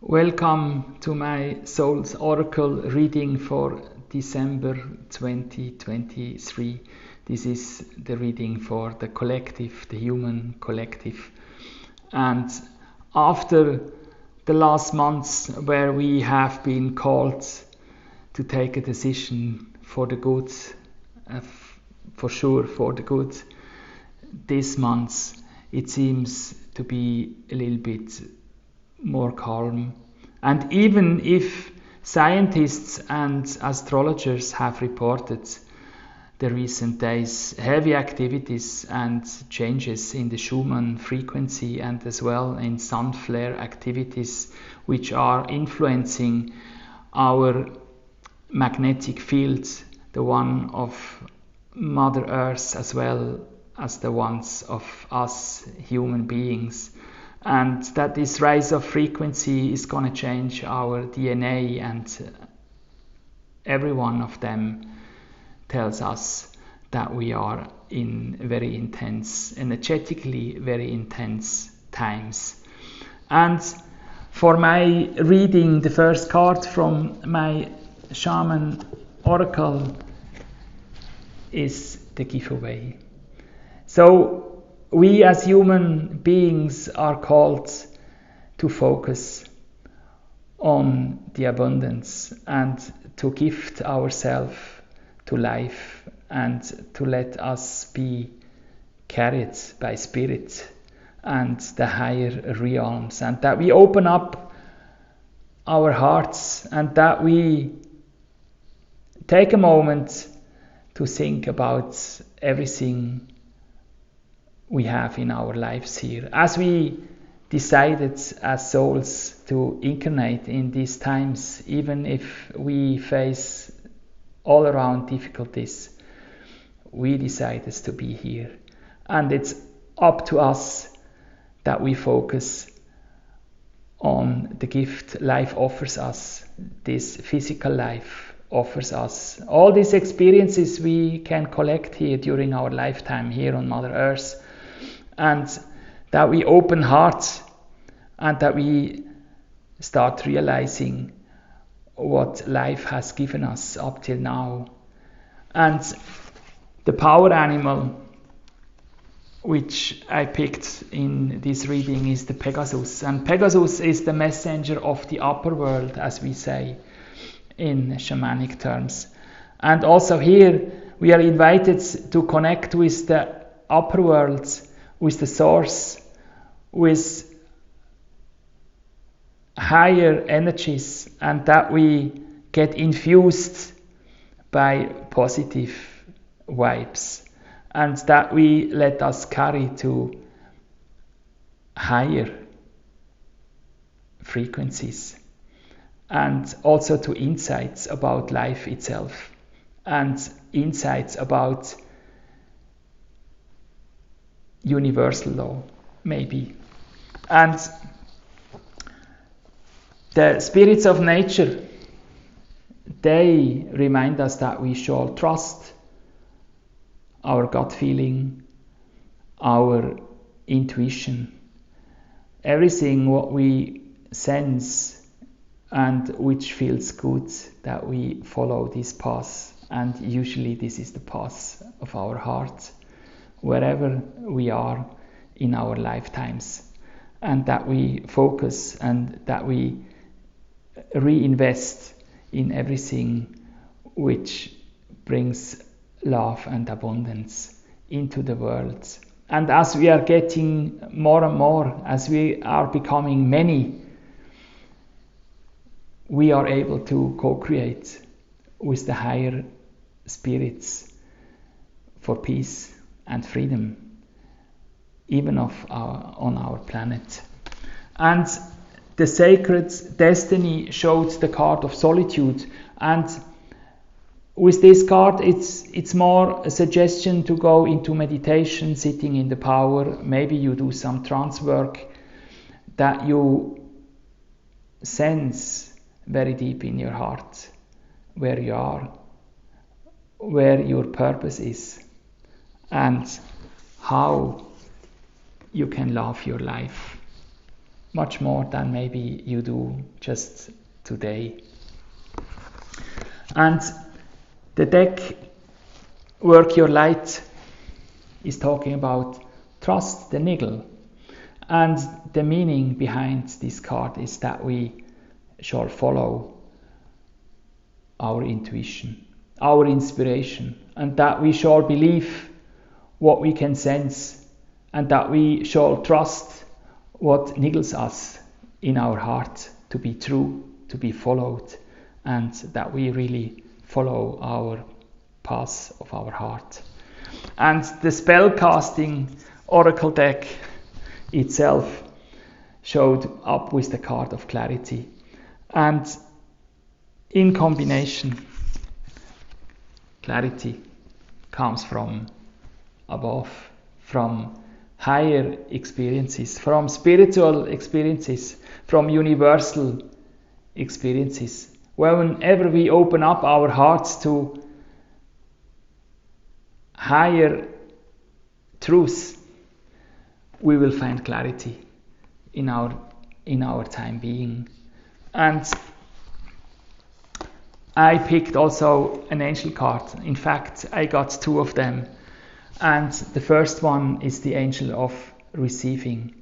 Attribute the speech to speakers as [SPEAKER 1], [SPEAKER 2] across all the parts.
[SPEAKER 1] Welcome to my Soul's Oracle reading for December 2023. This is the reading for the collective, the human collective. And after the last months where we have been called to take a decision for the good, for sure for the good, this month it seems to be a little bit more calm. And even if scientists and astrologers have reported the recent days heavy activities and changes in the Schumann frequency and as well in sun flare activities which are influencing our magnetic field, the one of Mother Earth as well as the ones of us human beings. And that this rise of frequency is going to change our DNA, and every one of them tells us that we are in very intense, energetically very intense times. And for my reading, the first card from my Shaman Oracle is the giveaway. So we as human beings are called to focus on the abundance and to gift ourselves to life and to let us be carried by spirit and the higher realms, and that we open up our hearts and that we take a moment to think about everything we have in our lives here. As we decided as souls to incarnate in these times, even if we face all around difficulties, we decided to be here. And it's up to us that we focus on the gift life offers us, this physical life offers us. All these experiences we can collect here during our lifetime here on Mother Earth, and that we open hearts and that we start realizing what life has given us up till now. And the power animal which I picked in this reading is the Pegasus. And Pegasus is the messenger of the upper world, as we say in shamanic terms. And also here we are invited to connect with the upper world, with the source, with higher energies, and that we get infused by positive vibes, and that we let us carry to higher frequencies, and also to insights about life itself, and insights about universal law, maybe. And the spirits of nature, they remind us that we shall trust our gut feeling, our intuition, everything what we sense and which feels good, that we follow this path. And usually this is the path of our heart, wherever we are in our lifetimes, and that we focus and that we reinvest in everything which brings love and abundance into the world. And as we are getting more and more, as we are becoming many, we are able to co-create with the higher spirits for peace and freedom, even on our planet. And the sacred destiny showed the card of solitude, and with this card it's more a suggestion to go into meditation, sitting in the power. Maybe you do some trance work, that you sense very deep in your heart where you are, where your purpose is, and how you can love your life much more than maybe you do just today. And the deck Work Your Light is talking about trust the niggle. And the meaning behind this card is that we shall follow our intuition, our inspiration, and that we shall believe what we can sense, and that we shall trust what niggles us in our heart to be true, to be followed, and that we really follow our path of our heart. And the spellcasting oracle deck itself showed up with the card of clarity. And in combination, clarity comes from above, from higher experiences, from spiritual experiences, from universal experiences. Whenever we open up our hearts to higher truths, we will find clarity in our time being. And I picked also an angel card. In fact, I got two of them. And the first one is the angel of receiving,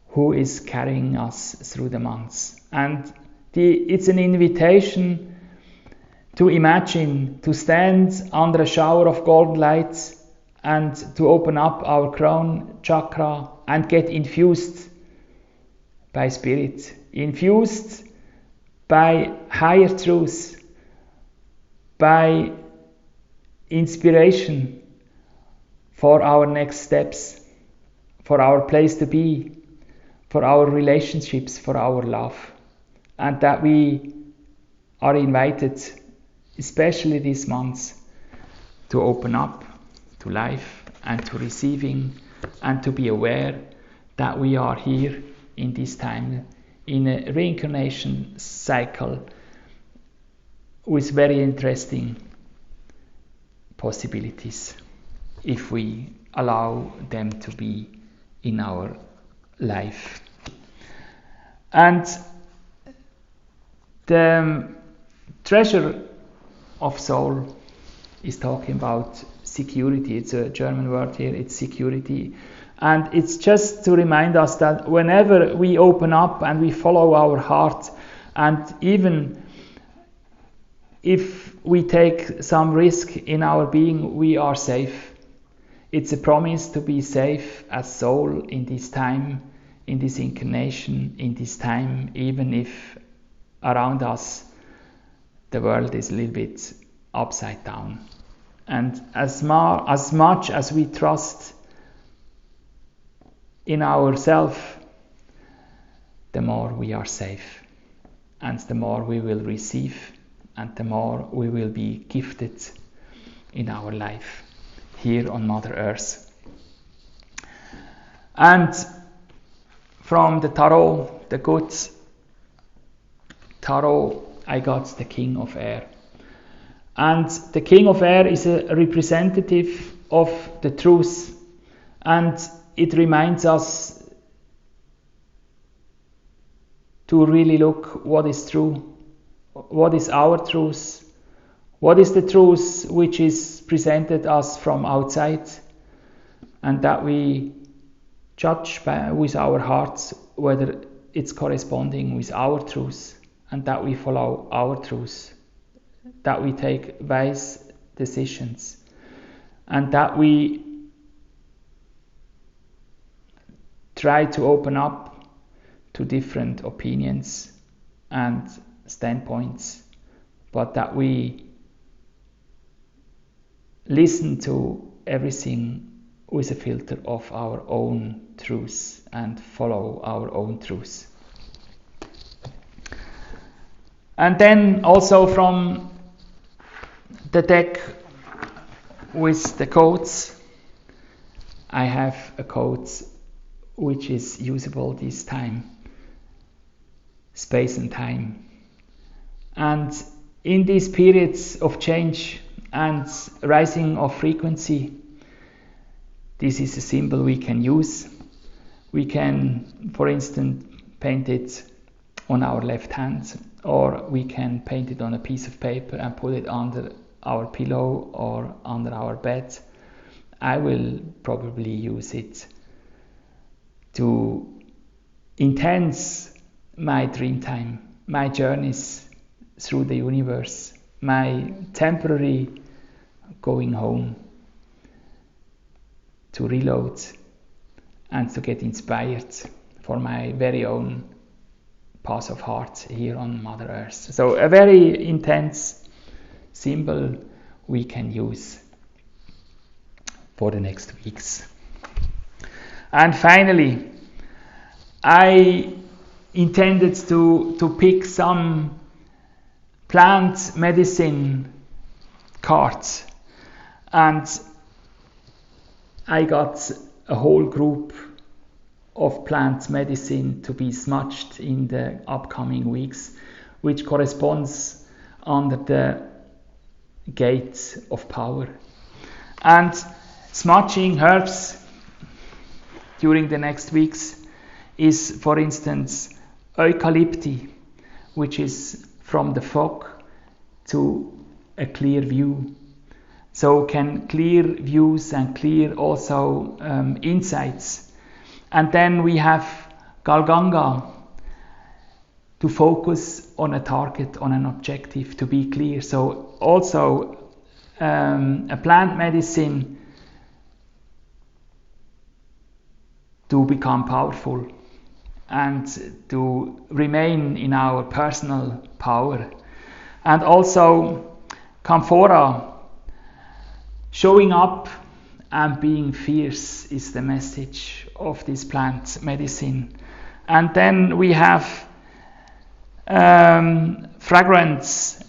[SPEAKER 1] who is carrying us through the months. And it's an invitation to imagine, to stand under a shower of golden light and to open up our crown chakra and get infused by spirit, infused by higher truths, by inspiration for our next steps, for our place to be, for our relationships, for our love. And that we are invited, especially these months, to open up to life and to receiving, and to be aware that we are here in this time in a reincarnation cycle with very interesting possibilities, if we allow them to be in our life. And the treasure of soul is talking about security. It's a German word here, it's security. And it's just to remind us that whenever we open up and we follow our heart, and even if we take some risk in our being, we are safe. It's a promise to be safe as soul in this time, in this incarnation, in this time, even if around us the world is a little bit upside down. And as much as we trust in ourselves, the more we are safe, and the more we will receive, and the more we will be gifted in our life here on Mother Earth. And from the tarot, the good tarot, I got the King of Air. And the King of Air is a representative of the truth, and it reminds us to really look what is true, what is our truth, what is the truth which is presented us from outside, and that we judge with our hearts whether it's corresponding with our truth, and that we follow our truth, that we take wise decisions, and that we try to open up to different opinions and standpoints, but that we listen to everything with a filter of our own truth and follow our own truth. And then also from the deck with the codes, I have a code which is usable this time: space and time. And in these periods of change and rising of frequency, this is a symbol we can use. We can, for instance, paint it on our left hand, or we can paint it on a piece of paper and put it under our pillow or under our bed. I will probably use it to enhance my dream time, my journeys through the universe, my temporary going home, to reload and to get inspired for my very own path of heart here on Mother Earth. So a very intense symbol we can use for the next weeks. And finally, I intended to pick some plant medicine cards, and I got a whole group of plant medicine to be smudged in the upcoming weeks, which corresponds under the gate of power. And smudging herbs during the next weeks is, for instance, eucalypti, which is from the fog to a clear view. So can clear views and clear also insights. And then we have Galganga, to focus on a target, on an objective, to be clear. So also a plant medicine to become powerful and to remain in our personal power. And also Camphora, showing up and being fierce is the message of this plant medicine. And then we have fragrance,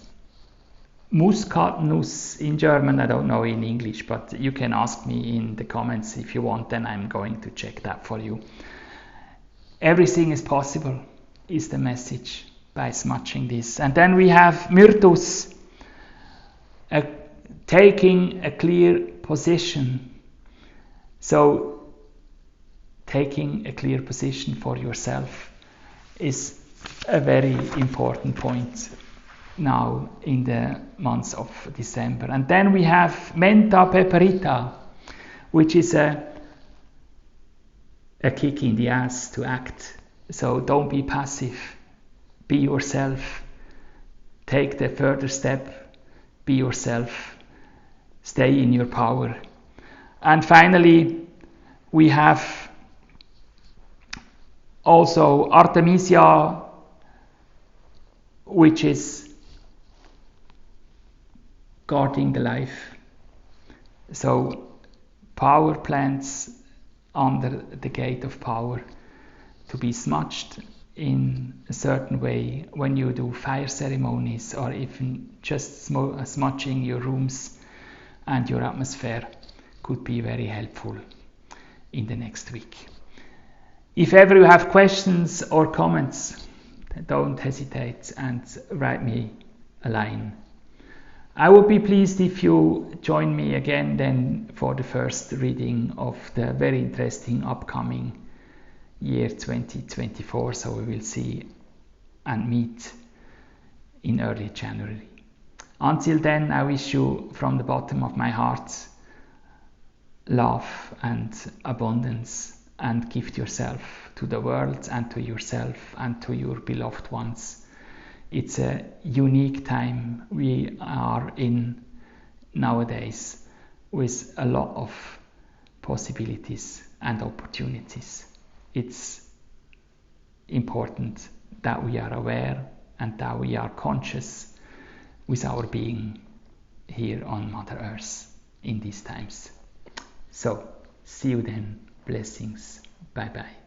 [SPEAKER 1] Muskatnuss in German, I don't know in English, but you can ask me in the comments if you want, then I'm going to check that for you. Everything is possible is the message by smudging this. And then we have Myrtus, taking a clear position. So taking a clear position for yourself is a very important point now in the months of December. And then we have Menta Peperita, which is a kick in the ass to act. So don't be passive, be yourself, take the further step, be yourself, stay in your power. And finally, we have also Artemisia, which is guarding the life. So power plants under the gate of power, to be smudged in a certain way when you do fire ceremonies, or even just smudging your rooms and your atmosphere could be very helpful in the next week. If ever you have questions or comments, don't hesitate and write me a line. I would be pleased if you join me again then for the first reading of the very interesting upcoming year 2024. So we will see and meet in early January. Until then, I wish you from the bottom of my heart love and abundance, and gift yourself to the world and to yourself and to your beloved ones. It's a unique time we are in nowadays, with a lot of possibilities and opportunities. It's important that we are aware and that we are conscious with our being here on Mother Earth in these times. So, see you then. Blessings. Bye bye.